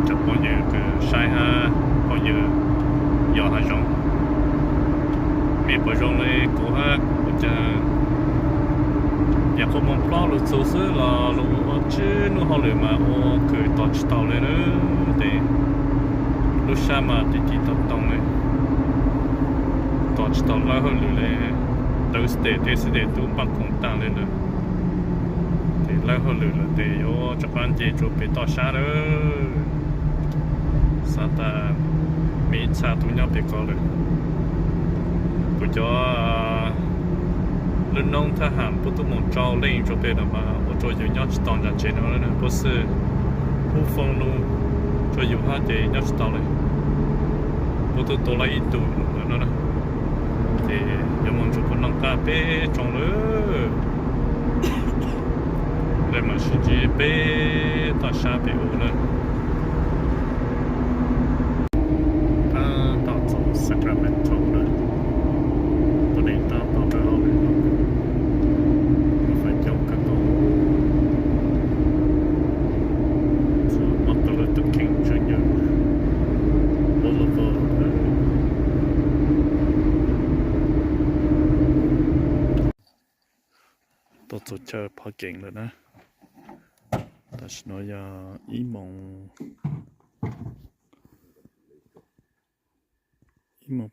chụp bao nhiêu cái sai ha bao nhiêu giờ hai rong mình bao rong này cố ha cũngจะอยากมองปลาหรือซื้อละหรือชื่อนู่นเขาเลยมาโอ้คือต่อชิตาเลยนะแต่ลูกชายมาที่ต้องเลยต่อชิตาแล้วเขาเลยตัวสเตย์ตัวปังคงต่างเลยนะแต่แล้วเขาเลยแต่โอ้จะการเจจูไปต่อชาเลยสตามีชาตุนยาไปก่อนเลยกูจะlần nôngทหารผู้ตุมงเจ้าเล่งจบเป็นมาโอโจอยู่ยอดตอนจากเจนแล้วนะเพราะสื่อผู้ฟังนูจะอยู่ห้าเจยอดตอนเลยผู้ตุตัวละอินตูแล้วนะเจยังมองจุดคนน้องกาเป้จงเลยเลยมาชิจิเป้ต่อชาเป้โอนะต่อจากซัคราเมนโตเลยตัวนี้ต่อไปเอาเลยตัวสุดเจอพอเก่งเลยนะแต่ฉันอยากอีมอง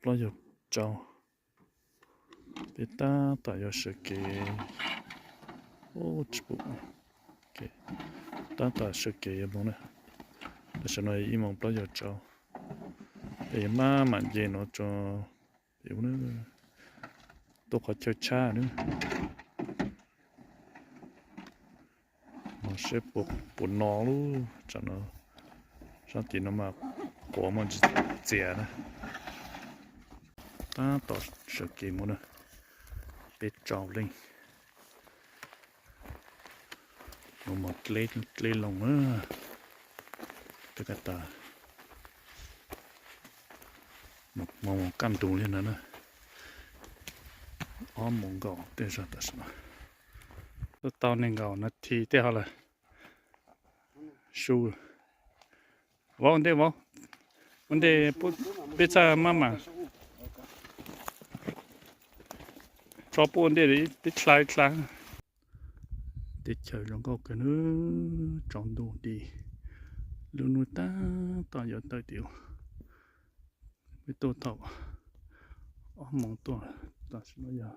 ปลายเจ้าเปต้าแต่ยาสเกโอ้ชิบุโอเคแต่สเกยังมองนะแต่ฉันอยากอีมองปลายเจ้าแต่มามันเย็นเนาะจอเดี๋ยวนะตัวเขาเจ้าชาเนี่ย是不闹了，真的，上天那么过么子贱呢？但到是给么呢？被招领，我们累龙啊，这个大，我干多了呢，俺蒙搞对上的是吗？ตอนนึงก็นาทีเท่าไหร่ชูวันเดียวปุ๊บไปจ่ามาชอบวันเดียวไปคลายติดเชื้อลงก็กันจองดูดีลูนูตาตอนอยู่ตัวเดียวไปตัวเท่ามองตัวตอนฉันอยาก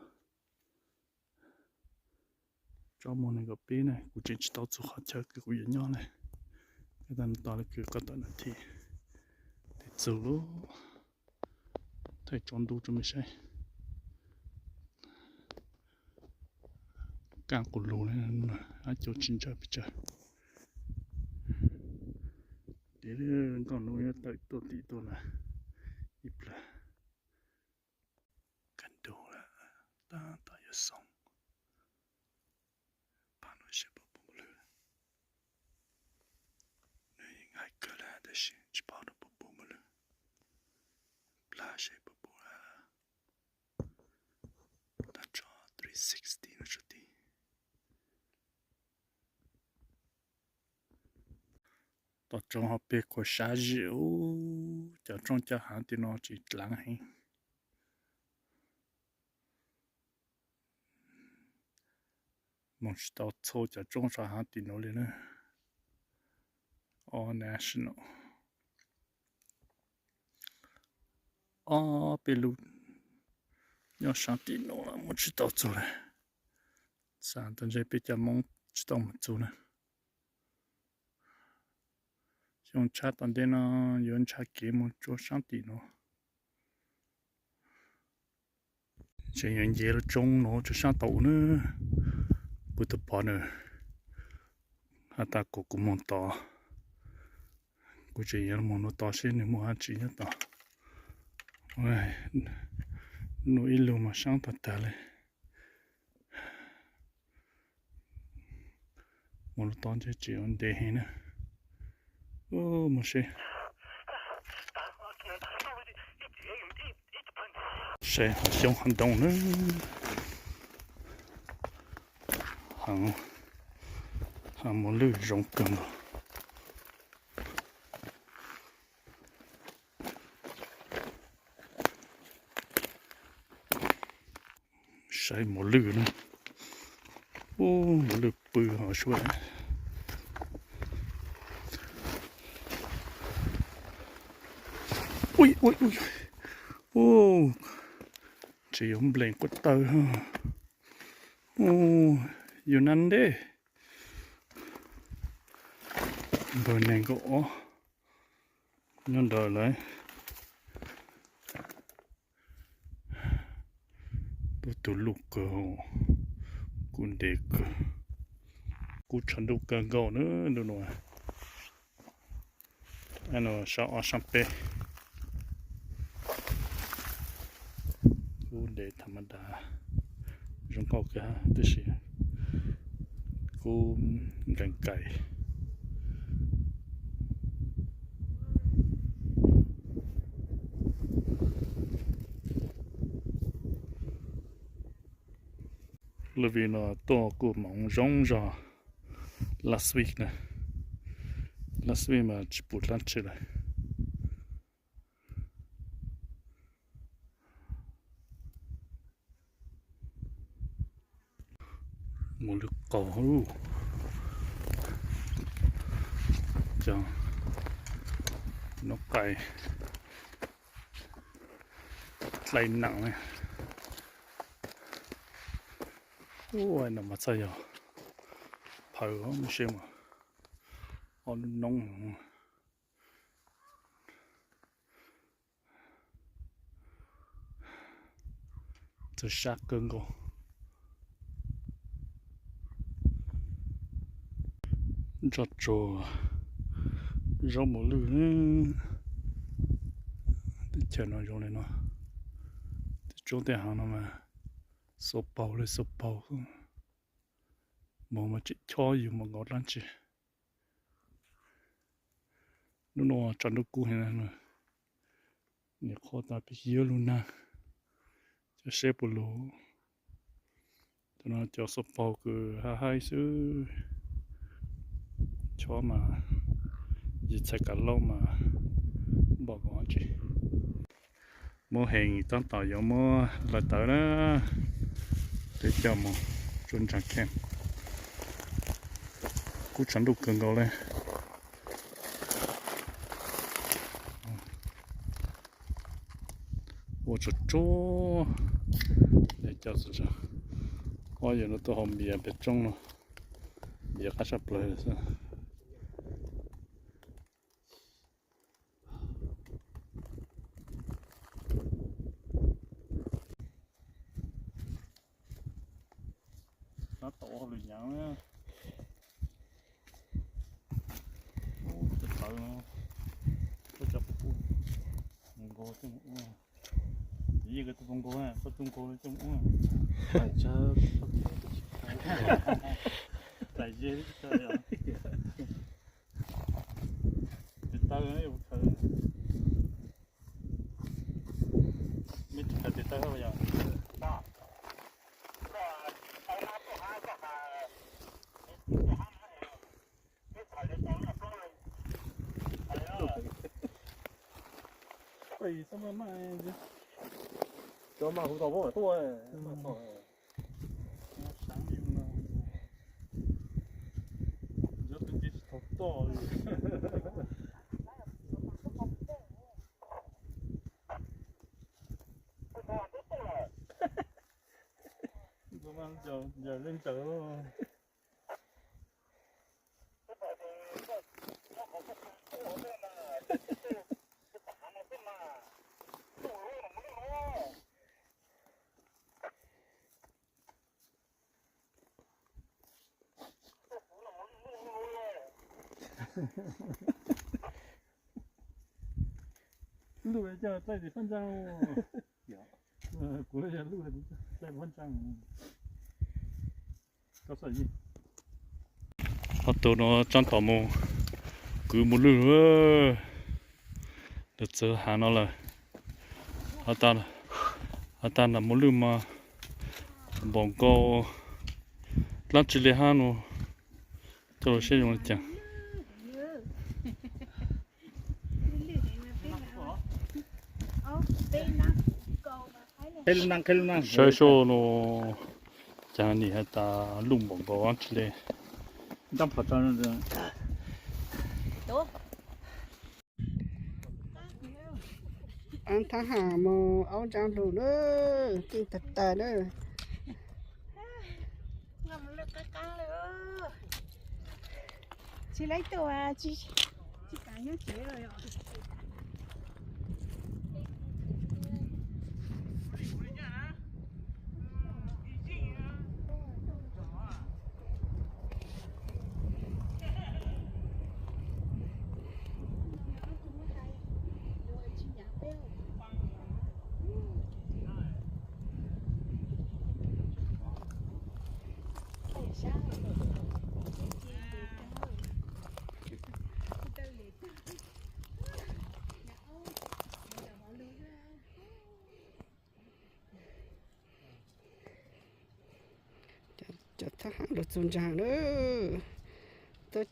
cho môn này gặp bé này, cũng chỉ tao chụp hạt chơi cái quyển nhỏ này, cái đàn tao là cái tao là thì chụp luôn, thấy chọn đủ cho mình xem, càng cột lù này, ai chọn chính xác bây giờ, để còn nuôi tới tổ tí tổ là, ít là, cần đủ là, ta yêu sống. Chỉ bảo nó bố bố mà lư Plage bố bố là ta cho 360 nó cho tí tao trong họ bê của xa dịu cho trong cho hãng thì nó chỉ lắng hình một tao thô cho trong cho hãng thì nó lên nữa All National Pelu nhớ sáng tí nó là một chút tao chỗ này sáng tận đây bây giờ mong chút tao một chỗ này dùng chat tận đây nó dùng chat kia một chỗ sáng tí nó chỉ dùng gì là trông nó cho sáng tàu nữa bữa tập bỏ nữa hả ta cũng mong toกูจะยังมองดูต่อเส้นในมือหาจีนต่อโอ้ยหนูอิลูมาช่างตัดแต่เลยมองดูตอนจะจีนเดหินะโอ้ไม่ใช่ใช่ช่วงหันตรงนึงหังมองลื่นรงกัน ใจหมอลือนะโอ้หมอลือปือหาช่วยอุ้ยโอ้เจียมเบลงกดเตอร์โอ้อยู่นั่นเด้เบอร์แนงก็อ๋อนั่นเด้อเลยตัวลูกก็กูเด็กกูฉันดูกันก่อนนะดูหน่อยอันนั้นชาแชมเปญกูเด็กธรรมดาจงก็แค่ดิฉันกูกันไก่le vino to ku mong jong ja last week ma chiput lan chile mo lu ko hu ja no kai lai nang ne ôi nằm mà sao giờ phở không xem mà on nóngจะชักเกินก็จอดจ่อเราหมดเลยเจ้าน้อยเราเลยเนาะโจแต่หาเนาะมาsố baoเลยsố bao mà chỉ choอยู่mà ngọt lắm chứ nó chọn được cú này nè nhiều khó ta bị hiếu luôn nè cho xếp bù cho nó cho số bao cứ hai xứ cho mà gì chạy cả lâu mà bỏ ngọt chứ mua hàng tao tao giống mua là tới đó để cho mà chuẩn chẳng kèm cú chẳng đủ cường cầu lên ô chỗ chỗ để cho sao ôi giờ nó tôi hòm bìa bệt trong nó bìa cá sậpเลยsao nó tổ lười nhão á, tự tự nó chụp mông cô chung gì cái tụi mông cô á, có chung cô chung á, phải cho tại gì trời ơi, tự tự nó yêu tự, biết tự tự tự bây giờ. Vậy sao mà mai cho mà hủ tàu bò to ấy, sáng đi mà, giờ tự nhiên thật to rồi, giờ mang giờ lên chợ rồi. Lúc ấy giờ tay thì phân trang cuối giờ lúc ấy tay phân trang có sợ gì tôi nó trong tàu mù cứ một lửa được chờ hà nó là ta là một lửa mà bọn cô lát chỉ lấy hà nó tôi sẽ dùng chẳng bên nó cầu mà thấy là kelunang 所以说咯讲你还打弄不过之类 dam patan ăn thả hà mồ áo trang đồ nữa kinh thật tà nữa ngầm lực cá nữa chị lấyตัวchị cá nhớ chế rồi ạ cho thả hàng được dùn dàng nữa tôi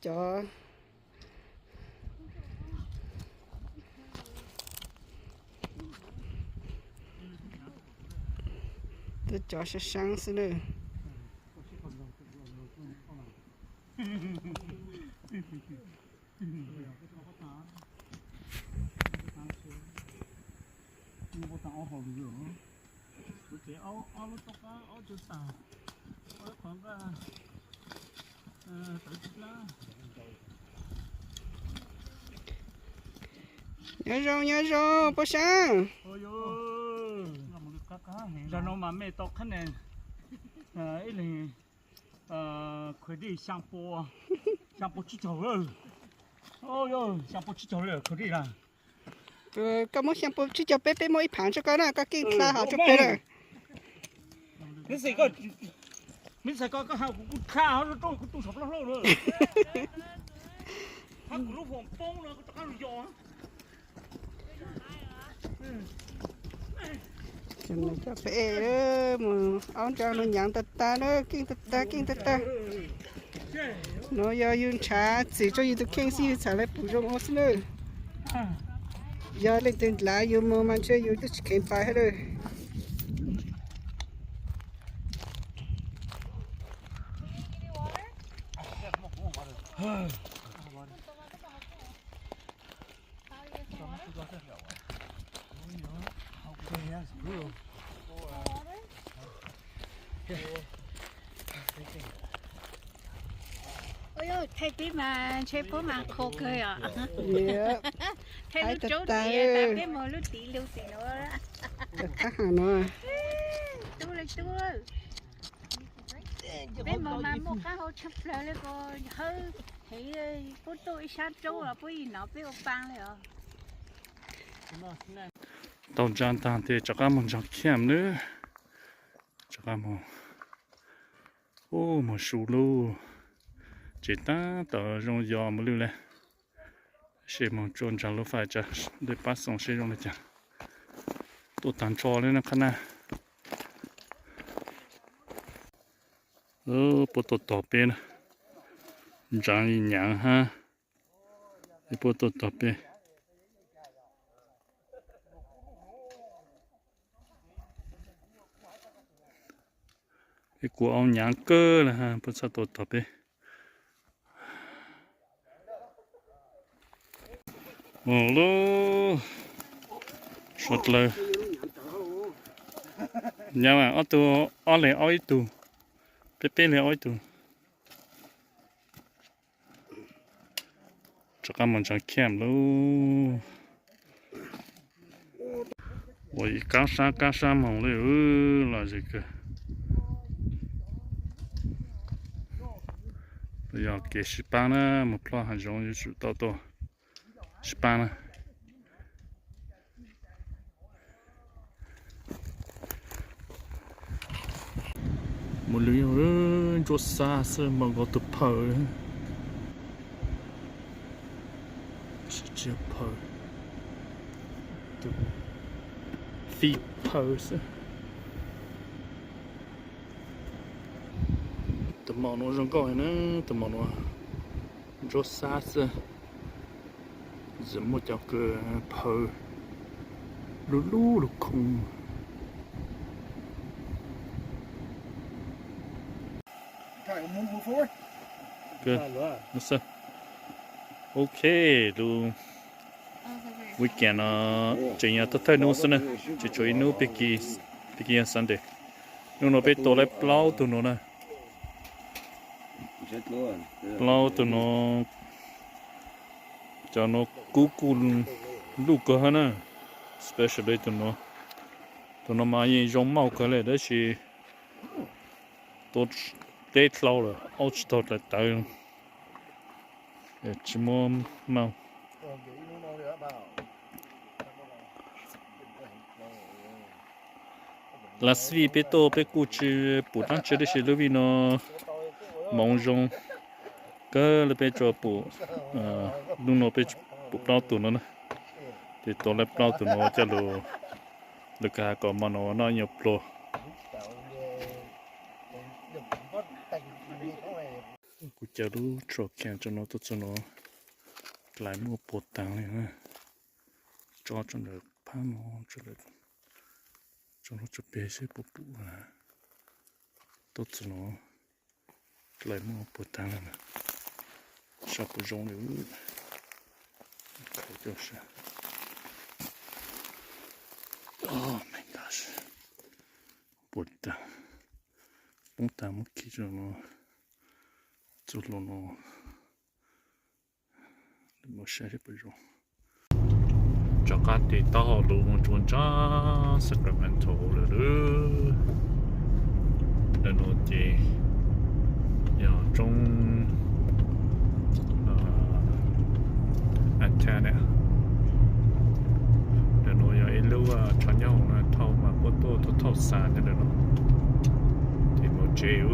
cho sẽ sáng xí nữa nhớ rồi bố sáng cho nó mà mẹ to khăn này ấy là khởi đi sang po chi chầu rồi ôi ơi sang po chi chầu rồi khởi đi là có mỗi xem bố chỉ cho bé bé mỗi phản cho con nào có kinh xa họ cho bé rồi mình sẽ có hào cũng khá nó trong sập lắm rồi hắn cũng lúc hoàng phong rồi có tao giò cho nên cho bé đó mà áo trang nó nhàng ta đó kinh ta nó giờ yun trà chỉ cho yun được kinh xí trả lại bù trong ô xin nữa giờ lên tên lá yun mà man chơi yun được kinh phải hết rồi ôi ơi thay tí mà chơi phố mà khô cười à thay lúc chỗ thì tại cái mồi lúc tí nữa thả hàng nó cái mồi mà một cái hồ chụp lại lấy cô hơi thì cô tôi sát chỗ là bữa nó biết ông bangเลยà tàu trang tàn thì chắc là mình chắc kém nữa chắc là mình ô mà sù lô chỉ ta tờ rong giò mà lưu lên sẽ mình trôn chẳng lúc phải chắc để bắt xong sẽ rong lại chẳng tôi tàn trò lên nó khăn à bộ tổ tỏ bên chẳng gì nhàng ha bộ tổ tỏ bên cái của ông nhàng cơ là ha bộ sao tổ tỏ bên lô sốt lơ nhà mà ở tù ở lại ở tù bé lại ở tù chắc là mình chẳng kém luôn ôi cá sa mỏngเลยlà gì cơ bây giờ cái ship bán một plo hàng giống như chủ tàu to Spana. Một lưỡi cho xa sơ mà có tập phở chỉ phở tập phi phở sơ tập mỏ nó rong coi nữa tập mỏ nó cho xa sơ một chọc phở lú lú khung move forward. Good. What's up? Okay, du weekend chỉ nhà tất thảy nô sân chỉ chơi nô Piki Sunday. Nô bé tổ lại plau tụi nó nè. Plau tụi nó cho nó cú lúc cơ hả nè. Especially tụi nó mà nhìn giống màu cái này đó chỉ tốt để plau rồi, out tốt là tới. Chỉ mua màu. La svi pe to pe cu chi pu tan che de shi lu vi no mong jong ke le pe cho pu lu no pe pu plau tu no na ti to le plau tu no cha lu le ka ko ma no no nyo plo ku cha lu tro kyan cho no to cho no lai mo po tang le na cho le pa mo cho le cho nó chụp bê xe bố bố à tốt cho nó lại mua bột tăng lên sao bố rong nữa khởi cho xe oh my gosh bột tăng một ký cho nó cho nó một xe bố rong cho các địa tàu luôn chuẩn cha Sacramento rồi đó nên nó chỉ nhà trong antenna nên nó giờ lưu cho nhau là thâu mà có tô thâu xa nên nó thì một chiều